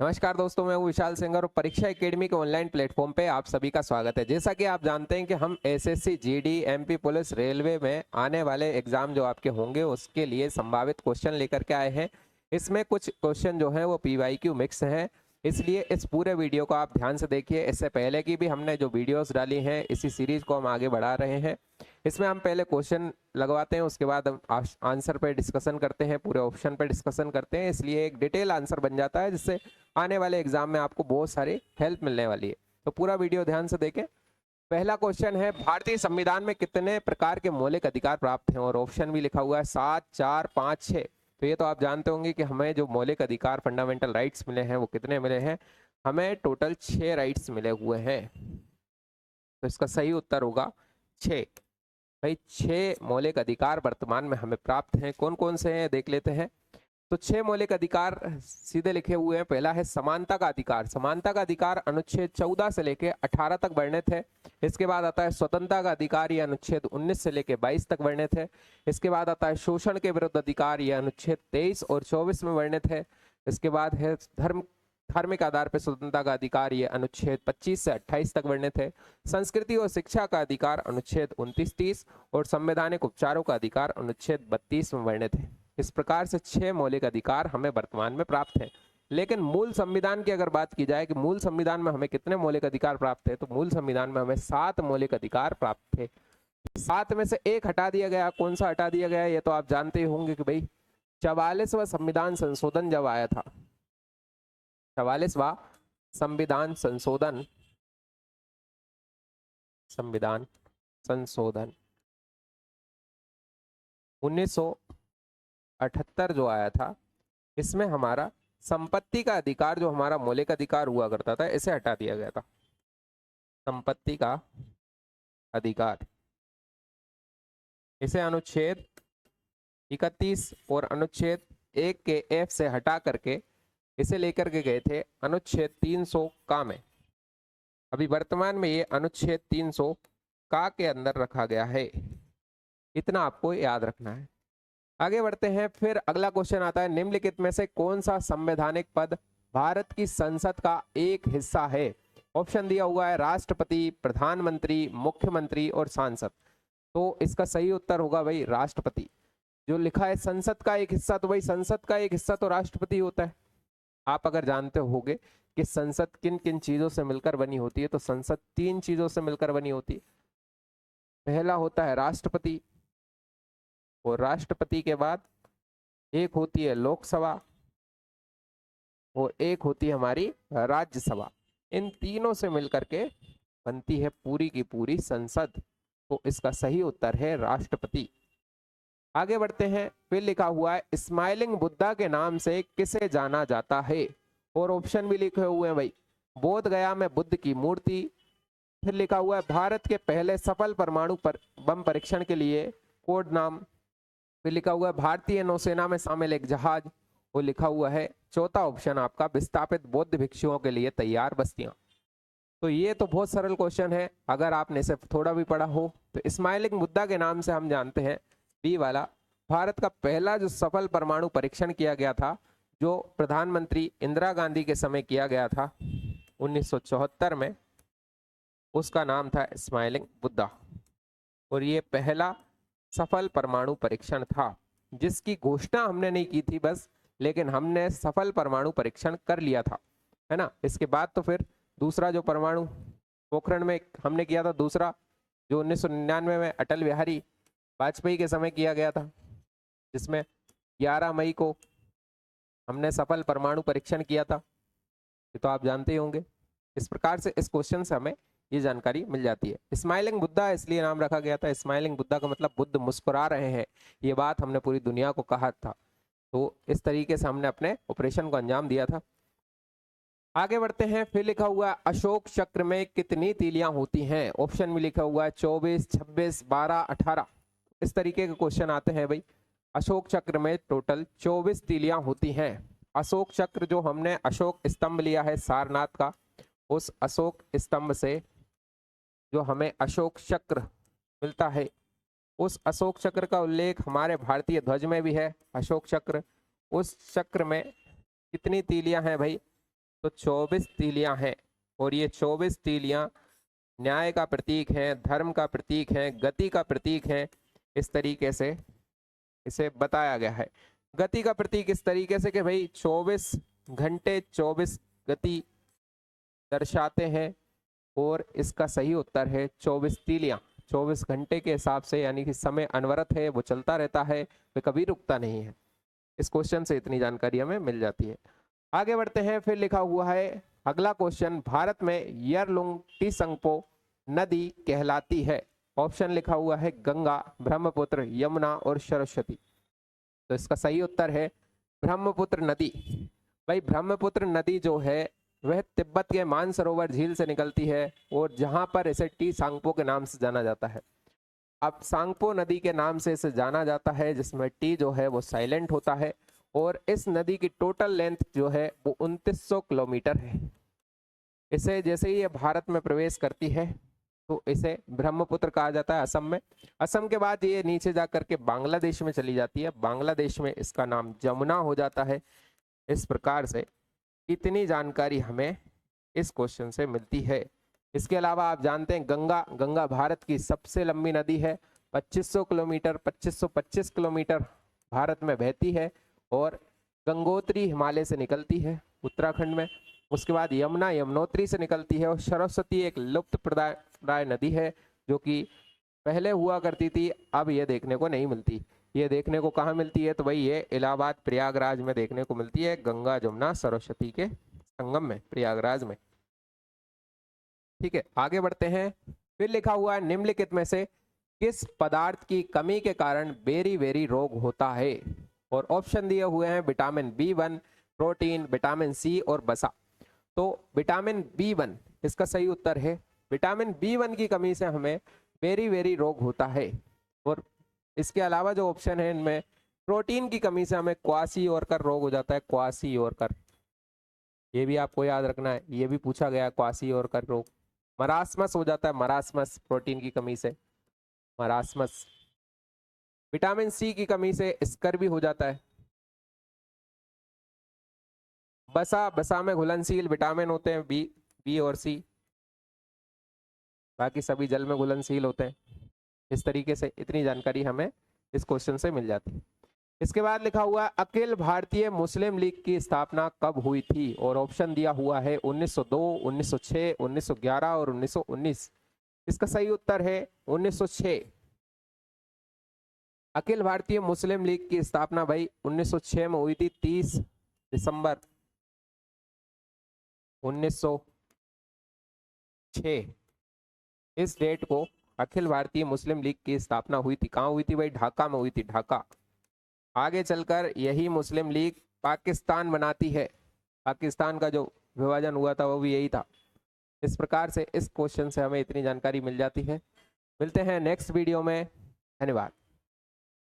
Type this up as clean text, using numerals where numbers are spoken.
नमस्कार दोस्तों, मैं हूं विशाल सिंह और परीक्षा एकेडमी के ऑनलाइन प्लेटफॉर्म पे आप सभी का स्वागत है। जैसा कि आप जानते हैं कि हम SSC, GD, MP police, railway में आने वाले एग्जाम जो आपके होंगे उसके लिए संभावित क्वेश्चन लेकर के आए हैं। इसमें कुछ क्वेश्चन जो हैं वो पीवाईक्यू मिक्स हैं, इसलिए इस पूरे वीडियो को आप ध्यान से देखिए। इससे पहले की भी हमने जो वीडियोस डाली हैं, इसी सीरीज को हम आगे बढ़ा रहे हैं। इसमें हम पहले क्वेश्चन लगवाते हैं, उसके बाद हम आंसर पे डिस्कशन करते हैं, पूरे ऑप्शन पे डिस्कशन करते हैं, इसलिए एक डिटेल आंसर बन जाता है जिससे आने वाले एग्जाम में आपको बहुत सारी हेल्प मिलने वाली है। तो पूरा वीडियो ध्यान से देखें। पहला क्वेश्चन है, भारतीय संविधान में कितने प्रकार के मौलिक अधिकार प्राप्त हैं? और ऑप्शन भी लिखा हुआ है 7, 4, 5, 6। तो ये तो आप जानते होंगे कि हमें जो मौलिक अधिकार, फंडामेंटल राइट्स मिले हैं वो कितने मिले हैं? हमें टोटल 6 राइट्स मिले हुए हैं। तो इसका सही उत्तर होगा 6। भाई 6 मौलिक अधिकार वर्तमान में हमें प्राप्त हैं। कौन कौन से हैं देख लेते हैं। तो 6 मौलिक अधिकार सीधे लिखे हुए हैं। पहला है समानता का अधिकार। समानता का अधिकार अनुच्छेद 14 से लेके 18 तक वर्णित है। इसके बाद आता है स्वतंत्रता का अधिकार, यह अनुच्छेद 19 से लेके 22 तक वर्णित है। इसके बाद आता है शोषण के विरुद्ध अधिकार, यह अनुच्छेद 23 और 24 में वर्णित है। इसके बाद है धार्मिक आधार पर स्वतंत्रता का अधिकार, यह अनुच्छेद 25 से 28 तक वर्णित है। संस्कृति और शिक्षा का अधिकार अनुच्छेद 29, 30 और संवैधानिक उपचारों का अधिकार अनुच्छेद 32 में वर्णित है। इस प्रकार से 6 मौलिक अधिकार हमें वर्तमान में प्राप्त है। लेकिन मूल संविधान की अगर बात की जाए कि मूल संविधान में हमें कितने मौलिक अधिकार प्राप्त है, तो मूल संविधान में हमें 7 मौलिक अधिकार प्राप्त थे। 7 में से एक हटा दिया गया। कौन सा हटा दिया गया ये तो आप जानते ही होंगे कि भाई 44वां संविधान संशोधन जब आया था, 44वां संविधान संशोधन संशोधन 1978 जो आया था, इसमें हमारा संपत्ति का अधिकार, जो हमारा मौलिक अधिकार हुआ करता था, इसे हटा दिया गया था। संपत्ति का अधिकार, इसे अनुच्छेद 31 और अनुच्छेद 1 के एफ से हटा करके इसे लेकर के गए थे अनुच्छेद 300 का में। अभी वर्तमान में ये अनुच्छेद 300 का के अंदर रखा गया है। इतना आपको याद रखना है। आगे बढ़ते हैं। फिर अगला क्वेश्चन आता है, निम्नलिखित में से कौन सा संवैधानिक पद भारत की संसद का एक हिस्सा है? ऑप्शन दिया हुआ है राष्ट्रपति, प्रधानमंत्री, मुख्यमंत्री और सांसद। तो इसका सही उत्तर होगा भाई राष्ट्रपति। जो लिखा है संसद का एक हिस्सा, तो भाई संसद का एक हिस्सा तो राष्ट्रपति होता है। आप अगर जानते होगे कि संसद किन किन चीजों से मिलकर बनी होती है, तो संसद 3 चीजों से मिलकर बनी होती है। पहला होता है राष्ट्रपति, और राष्ट्रपति के बाद एक होती है लोकसभा और एक होती है हमारी राज्यसभा। इन तीनों से मिलकर के बनती है पूरी की पूरी संसद। तो इसका सही उत्तर है राष्ट्रपति। आगे बढ़ते हैं। फिर लिखा हुआ है, स्माइलिंग बुद्धा के नाम से किसे जाना जाता है? और ऑप्शन भी लिखे हुए हैं भाई, बोध गया में बुद्ध की मूर्ति। फिर लिखा हुआ है भारत के पहले सफल परमाणु बम परीक्षण के लिए कोड नाम। फिर लिखा हुआ है भारतीय नौसेना में शामिल एक जहाज। वो लिखा हुआ है चौथा ऑप्शन आपका, विस्थापित बौद्ध भिक्षुओं के लिए तैयार बस्तियां। तो ये तो बहुत सरल क्वेश्चन है, अगर आपने सिर्फ थोड़ा भी पढ़ा हो तो। स्माइलिंग बुद्धा के नाम से हम जानते हैं बी वाला, भारत का पहला जो सफल परमाणु परीक्षण किया गया था, जो प्रधानमंत्री इंदिरा गांधी के समय किया गया था 1974 में, उसका नाम था स्माइलिंग बुद्धा। और ये पहला सफल परमाणु परीक्षण था, जिसकी घोषणा हमने नहीं की थी बस, लेकिन हमने सफल परमाणु परीक्षण कर लिया था, है ना। इसके बाद तो फिर दूसरा जो परमाणु पोखरण में हमने किया था, दूसरा जो 1999 में अटल बिहारी वाजपेयी के समय किया गया था, जिसमें 11 मई को हमने सफल परमाणु परीक्षण किया था। ये तो आप जानते ही होंगे। इस प्रकार से इस क्वेश्चन से हमें ये जानकारी मिल जाती है। स्माइलिंग बुद्धा इसलिए नाम रखा गया था, स्माइलिंग बुद्धा का मतलब बुद्ध मुस्कुरा रहे हैं, ये बात हमने पूरी दुनिया को कहा था। तो इस तरीके से हमने अपने ऑपरेशन को अंजाम दिया था। आगे बढ़ते हैं। फिर लिखा हुआ है अशोक चक्र में कितनी तीलियां होती हैं? ऑप्शन में लिखा हुआ है 24, 26, 12, 18। इस तरीके के क्वेश्चन आते हैं भाई। अशोक चक्र में टोटल 24 तीलियां होती हैं। अशोक चक्र जो हमने अशोक स्तंभ लिया है सारनाथ का, उस अशोक स्तंभ से जो हमें अशोक चक्र मिलता है, उस अशोक चक्र का उल्लेख हमारे भारतीय ध्वज में भी है। अशोक चक्र, उस चक्र में कितनी तीलियां हैं भाई? तो 24 तीलियां हैं और ये 24 तीलियां न्याय का प्रतीक हैं, धर्म का प्रतीक हैं, गति का प्रतीक हैं। इस तरीके से इसे बताया गया है। गति का प्रतीक इस तरीके से कि भाई 24 घंटे 24 गति दर्शाते हैं और इसका सही उत्तर है 24 तीलियां। 24 घंटे के हिसाब से, यानी कि समय अनवरत है, वो चलता रहता है, वो कभी रुकता नहीं है। इस क्वेश्चन से इतनी जानकारी हमें मिल जाती है। आगे बढ़ते हैं। फिर लिखा हुआ है अगला क्वेश्चन, भारत में यरलुंग टीसंगपो नदी कहलाती है। ऑप्शन लिखा हुआ है गंगा, ब्रह्मपुत्र, यमुना और सरस्वती। तो इसका सही उत्तर है ब्रह्मपुत्र नदी। भाई ब्रह्मपुत्र नदी जो है वह तिब्बत के मानसरोवर झील से निकलती है और जहां पर इसे टी सांगपो के नाम से जाना जाता है। अब सांगपो नदी के नाम से इसे जाना जाता है, जिसमें टी जो है वो साइलेंट होता है और इस नदी की टोटल लेंथ जो है वो 2900 किलोमीटर है। इसे जैसे ही ये भारत में प्रवेश करती है तो इसे ब्रह्मपुत्र कहा जाता है असम में। असम के बाद ये नीचे जा करके बांग्लादेश में चली जाती है। बांग्लादेश में इसका नाम जमुना हो जाता है। इस प्रकार से इतनी जानकारी हमें इस क्वेश्चन से मिलती है। इसके अलावा आप जानते हैं गंगा भारत की सबसे लंबी नदी है। 2500 किलोमीटर 2525 किलोमीटर भारत में बहती है और गंगोत्री हिमालय से निकलती है उत्तराखंड में। उसके बाद यमुना यमुनोत्री से निकलती है और सरस्वती एक लुप्त प्राय नदी है जो कि पहले हुआ करती थी, अब ये देखने को नहीं मिलती। ये देखने को कहाँ मिलती है? तो भाई ये इलाहाबाद प्रयागराज में देखने को मिलती है, गंगा जमुना सरस्वती के संगम में, प्रयागराज में। ठीक है, आगे बढ़ते हैं। फिर लिखा हुआ है निम्नलिखित में से किस पदार्थ की कमी के कारण बेरी रोग होता है? और ऑप्शन दिए हुए हैं vitamin B1, protein, vitamin C और वसा। तो विटामिन B1 इसका सही उत्तर है। विटामिन B1 की कमी से हमें बेरी रोग होता है। और इसके अलावा जो ऑप्शन है इनमें प्रोटीन की कमी से हमें क्वासियोरकर रोग हो जाता है, क्वासियोरकर। ये भी आपको याद रखना है, ये भी पूछा गया क्वासियोरकर रोग। मरासमस हो जाता है, मरासमस प्रोटीन की कमी से, मरासमस। विटामिन सी की कमी से स्कर भी हो जाता है। बसा में घुलनशील विटामिन होते हैं बी और सी, बाकी सभी जल में घुलनशील होते हैं। इस तरीके से इतनी जानकारी हमें इस क्वेश्चन से मिल जाती है। इसके बाद लिखा हुआ है अखिल भारतीय मुस्लिम लीग की स्थापना कब हुई थी? और ऑप्शन दिया हुआ है 1902, 1906, 1911 और 1919। इसका सही उत्तर है 1906। अखिल भारतीय मुस्लिम लीग की स्थापना भाई 1906 में हुई थी। 30 दिसंबर 1906 इस डेट को अखिल भारतीय मुस्लिम लीग की स्थापना हुई थी। कहाँ हुई थी भाई? ढाका में हुई थी, ढाका। आगे चलकर यही मुस्लिम लीग पाकिस्तान बनाती है। पाकिस्तान का जो विभाजन हुआ था वो भी यही था। इस प्रकार से इस क्वेश्चन से हमें इतनी जानकारी मिल जाती है। मिलते हैं नेक्स्ट वीडियो में। धन्यवाद।